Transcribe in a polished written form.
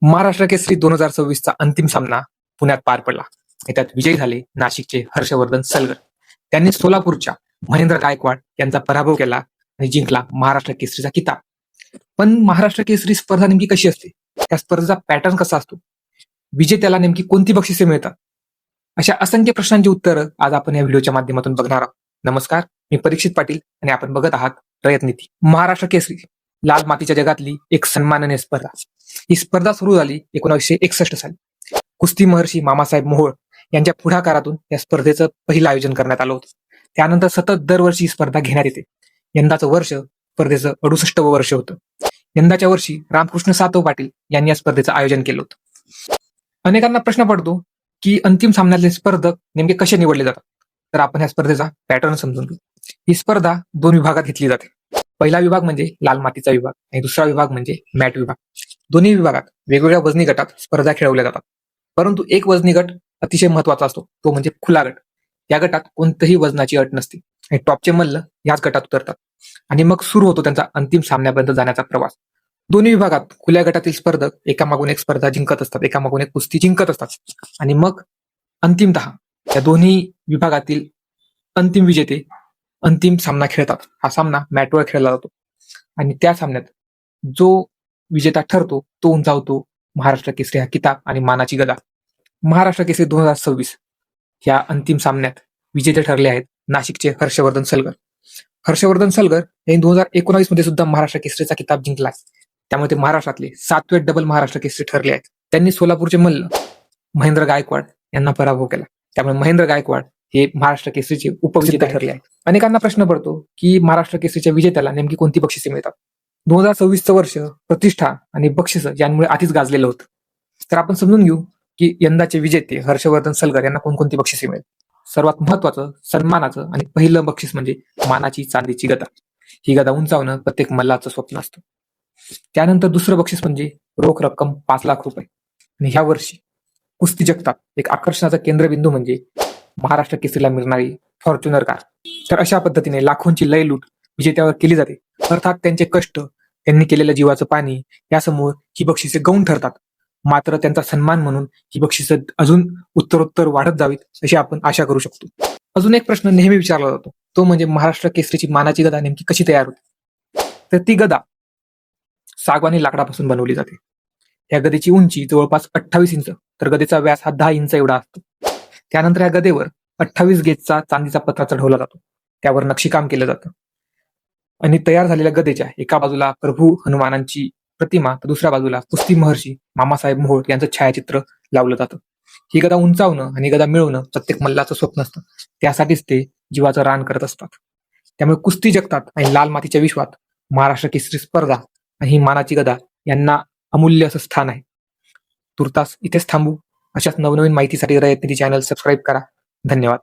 महाराष्ट्र केसरी 2026चा अंतिम सामना पुण्यात पार पडला. त्यात विजयी झाले नाशिकचे हर्षवर्धन सलगर. त्यांनी सोलापूरच्या महेंद्र गायकवाड यांचा पराभव केला आणि जिंकला महाराष्ट्र केसरीचा किताब. पण महाराष्ट्र केसरी स्पर्धा नेमकी कशी असते, त्या स्पर्धेचा पॅटर्न कसा असतो, विजेत्याला नेमकी कोणती बक्षिसे मिळतात, अशा असंख्य प्रश्नांची उत्तरं आज आपण या व्हिडिओच्या माध्यमातून बघणार आहोत. नमस्कार, मी परीक्षित पाटील आणि आपण बघत आहात रयत नीती. महाराष्ट्र केसरी लाल मातीच्या जगातली एक सन्माननीय स्पर्धा. ही स्पर्धा सुरू झाली 1961 साली. कुस्ती महर्षी मामासाहेब मोहोळ यांच्या पुढाकारातून या स्पर्धेचं पहिलं आयोजन करण्यात आलं होतं. त्यानंतर सतत दरवर्षी ही स्पर्धा घेण्यात येते. यंदाचं वर्ष स्पर्धेचं 68वं वर्ष होतं. यंदाच्या वर्षी रामकृष्ण सातव पाटील यांनी या स्पर्धेचं आयोजन केलं होतं. अनेकांना प्रश्न पडतो की अंतिम सामन्यातले स्पर्धक नेमके कसे निवडले जातात. तर आपण या स्पर्धेचा पॅटर्न समजून घेऊ. ही स्पर्धा 2 विभागात घेतली जाते. पहिला विभाग म्हणजे लाल मातीचा विभाग आणि दुसरा विभाग म्हणजे मॅट विभाग. दोन्ही विभागात वेगवेगळ्या वजनी गटात स्पर्धा खेळवल्या जातात. परंतु एक वजनी गट अतिशय महत्वाचा असतो, तो म्हणजे खुला गट. या गटात कोणत्याही वजनाची अट नसते आणि टॉपचे मल्ल याच गटात उतरतात आणि मग सुरू होतो त्यांचा अंतिम सामन्यापर्यंत जाण्याचा प्रवास. दोन्ही विभागात खुल्या गटातील स्पर्धक एकामागून एक स्पर्धा जिंकत असतात, एकामागून एक कुस्ती जिंकत असतात आणि मग अंतिमतः या दोन्ही विभागातील अंतिम विजेते अंतिम सामना खेळतात. हा सामना मॅटवर खेळला जातो आणि त्या सामन्यात जो विजेता ठरतो तो उंचावतो महाराष्ट्र केसरी हा किताब आणि मानाची गदा. महाराष्ट्र केसरी 2026 या अंतिम सामन्यात विजेते ठरले आहेत नाशिकचे हर्षवर्धन सलगर. हर्षवर्धन सलगर यांनी 2019 मध्ये सुद्धा महाराष्ट्र केसरीचा किताब जिंकला. त्यामुळे ते महाराष्ट्रातले 7वे डबल महाराष्ट्र केसरी ठरले आहेत. त्यांनी सोलापूरचे मल्ल महेंद्र गायकवाड यांना पराभव केला. त्यामुळे महेंद्र गायकवाड हे महाराष्ट्र केसरीचे उपविजेते ठरले आहेत. अनेकांना प्रश्न पडतो की महाराष्ट्र केसरीच्या विजेत्याला नेमकी कोणती बक्षिसे मिळतात. 2026चं वर्ष प्रतिष्ठा आणि बक्षिस यांमुळे आधीच गाजलेलं होतं. तर आपण समजून घेऊ की यंदाचे विजेते हर्षवर्धन सलगर यांना कोणकोणती बक्षिसे मिळेल. सर्वात महत्वाचं, सन्मानाचं आणि पहिलं बक्षीस म्हणजे मानाची चांदीची गदा. ही गदा उंचावणं प्रत्येक मल्लाचं स्वप्न असतं. त्यानंतर दुसरं बक्षीस म्हणजे रोख रक्कम 5 लाख रुपये. आणि ह्या वर्षी कुस्ती जगतात एक आकर्षणाचा केंद्रबिंदू म्हणजे महाराष्ट्र केसरीला मिळणारी फॉर्च्युनर कार. तर अशा पद्धतीने लाखोंची लयलूट विजेत्यावर केली जाते. अर्थात त्यांचे कष्ट, त्यांनी केलेलं जीवाचं पाणी यासमोर ही बक्षिसे गौण ठरतात. मात्र त्यांचा सन्मान म्हणून ही बक्षिसं अजून उत्तरोत्तर वाढत जावीत अशी आपण आशा करू शकतो. अजून एक प्रश्न नेहमी विचारला जातो, तो म्हणजे महाराष्ट्र केसरीची मानाची गदा नेमकी कशी तयार होते. तर ती गदा सागवानी लाकडापासून बनवली जाते. या गदेची उंची जवळपास 28 इंच, तर गदेचा व्यास हा 10 इंच एवढा असतो. त्यानंतर या गदेवर 28 गेजचा चांदीचा पत्रा चढवला जातो. त्यावर नक्षीकाम केलं जातं आणि तयार झालेल्या गदेच्या एका बाजूला प्रभू हनुमानांची प्रतिमा तर दुसऱ्या बाजूला कुस्ती महर्षी मामासाहेब मोहोळ यांचं छायाचित्र लावलं जातं. ही गदा उंचावणं आणि गदा मिळवणं प्रत्येक मल्लाचं स्वप्न असतं. त्यासाठीच ते जीवाचं रान करत असतात. त्यामुळे कुस्ती जगतात आणि लाल मातीच्या विश्वात महाराष्ट्र केसरी स्पर्धा आणि ही मानाची गदा यांना अमूल्य असं स्थान आहे. तुर्तास इथेच थांबू. अशाच नवनवीन माहितीसाठी रयत नीती चॅनल सबस्क्राईब करा. धन्यवाद.